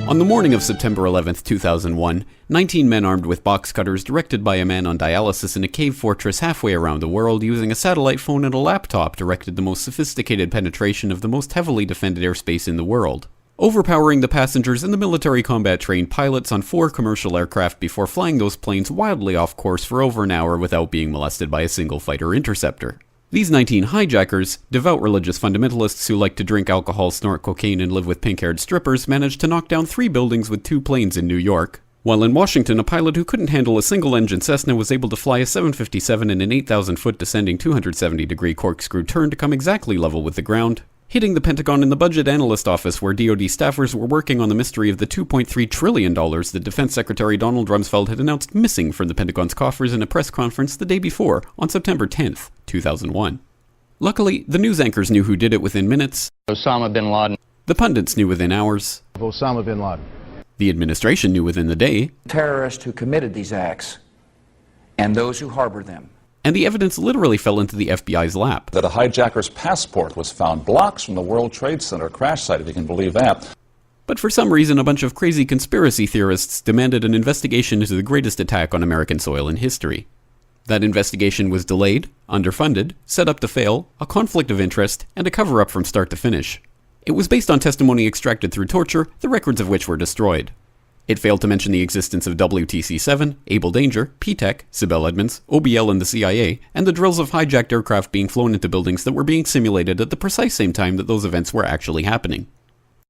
On the morning of September 11th, 2001, 19 men armed with box cutters directed by a man on dialysis in a cave fortress halfway around the world using a satellite phone and a laptop directed the most sophisticated penetration of the most heavily defended airspace in the world, overpowering the passengers and the military combat-trained pilots on 4 commercial aircraft before flying those planes wildly off course for over an hour without being molested by a single fighter interceptor. These 19 hijackers, devout religious fundamentalists who like to drink alcohol, snort cocaine, and live with pink-haired strippers, managed to knock down 3 buildings with 2 planes in New York, while in Washington a pilot who couldn't handle a single-engine Cessna was able to fly a 757 in an 8,000-foot descending 270-degree corkscrew turn to come exactly level with the ground, hitting the Pentagon in the budget analyst office where DoD staffers were working on the mystery of the $2.3 trillion that Defense Secretary Donald Rumsfeld had announced missing from the Pentagon's coffers in a press conference the day before, on September 10th, 2001. Luckily, the news anchors knew who did it within minutes. Osama bin Laden. The pundits knew within hours. Osama bin Laden. The administration knew within the day. Terrorists who committed these acts and those who harbored them. And the evidence literally fell into the FBI's lap. That a hijacker's passport was found blocks from the World Trade Center crash site, if you can believe that. But for some reason, a bunch of crazy conspiracy theorists demanded an investigation into the greatest attack on American soil in history. That investigation was delayed, underfunded, set up to fail, a conflict of interest, and a cover-up from start to finish. It was based on testimony extracted through torture, the records of which were destroyed. It failed to mention the existence of WTC-7, Able Danger, P-TECH, Sibel Edmonds, OBL and the CIA, and the drills of hijacked aircraft being flown into buildings that were being simulated at the precise same time that those events were actually happening.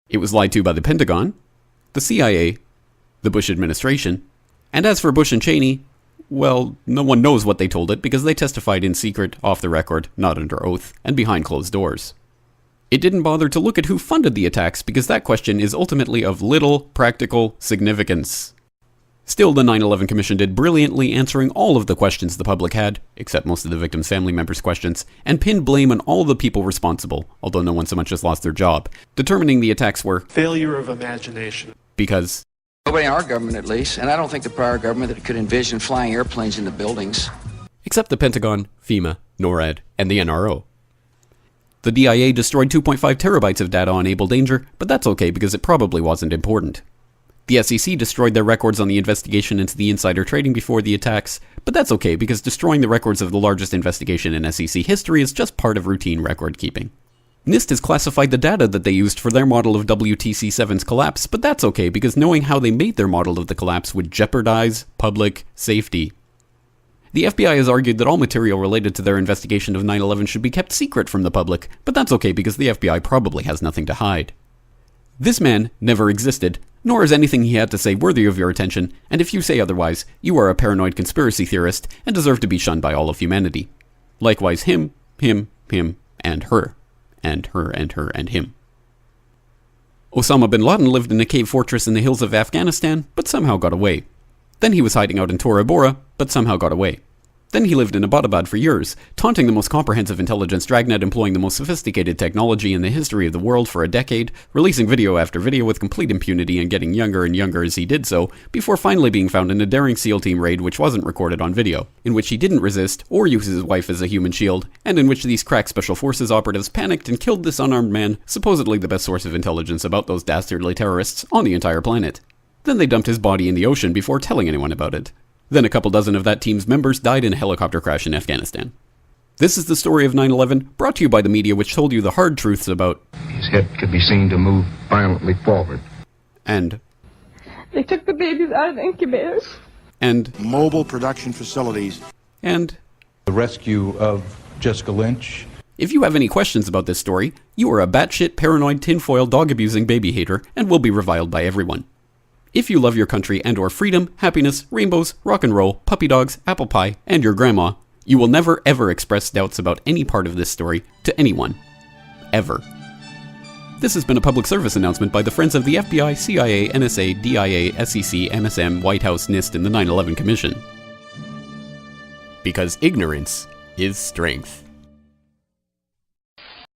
It was lied to by the Pentagon, the CIA, the Bush administration, and as for Bush and Cheney, well, no one knows what they told it because they testified in secret, off the record, not under oath, and behind closed doors. It didn't bother to look at who funded the attacks because that question is ultimately of little practical significance. Still, the 9/11 Commission did brilliantly answering all of the questions the public had, except most of the victims' family members' questions, and pinned blame on all the people responsible, although no one so much as lost their job, determining the attacks were failure of imagination. Because Nobody in our government, at least, and I don't think the prior government that could envision flying airplanes into buildings. Except the Pentagon, FEMA, NORAD, and the NRO. The DIA destroyed 2.5 terabytes of data on Able Danger, but that's okay because it probably wasn't important. The SEC destroyed their records on the investigation into the insider trading before the attacks, but that's okay because destroying the records of the largest investigation in SEC history is just part of routine record keeping. NIST has classified the data that they used for their model of WTC-7's collapse, but that's okay because knowing how they made their model of the collapse would jeopardize public safety. The FBI has argued that all material related to their investigation of 9/11 should be kept secret from the public, but that's okay because the FBI probably has nothing to hide. This man never existed, nor is anything he had to say worthy of your attention, and if you say otherwise, you are a paranoid conspiracy theorist and deserve to be shunned by all of humanity. Likewise him, and her. And her, and her, and him. Osama bin Laden lived in a cave fortress in the hills of Afghanistan, but somehow got away. Then he was hiding out in Tora Bora, but somehow got away. Then he lived in Abbottabad for years, taunting the most comprehensive intelligence dragnet employing the most sophisticated technology in the history of the world for a decade, releasing video after video with complete impunity and getting younger and younger as he did so, before finally being found in a daring SEAL team raid which wasn't recorded on video, in which he didn't resist or use his wife as a human shield, and in which these crack special forces operatives panicked and killed this unarmed man, supposedly the best source of intelligence about those dastardly terrorists on the entire planet. Then they dumped his body in the ocean before telling anyone about it. Then a couple dozen of that team's members died in a helicopter crash in Afghanistan. This is the story of 9/11, brought to you by the media which told you the hard truths about his head could be seen to move violently forward. And they took the babies out of the incubators. And mobile production facilities. And the rescue of Jessica Lynch. If you have any questions about this story, you are a batshit paranoid tinfoil dog-abusing baby hater and will be reviled by everyone. If you love your country and or freedom, happiness, rainbows, rock and roll, puppy dogs, apple pie, and your grandma, you will never ever express doubts about any part of this story to anyone. Ever. This has been a public service announcement by the Friends of the FBI, CIA, NSA, DIA, SEC, MSM, White House, NIST, and the 9/11 Commission. Because ignorance is strength.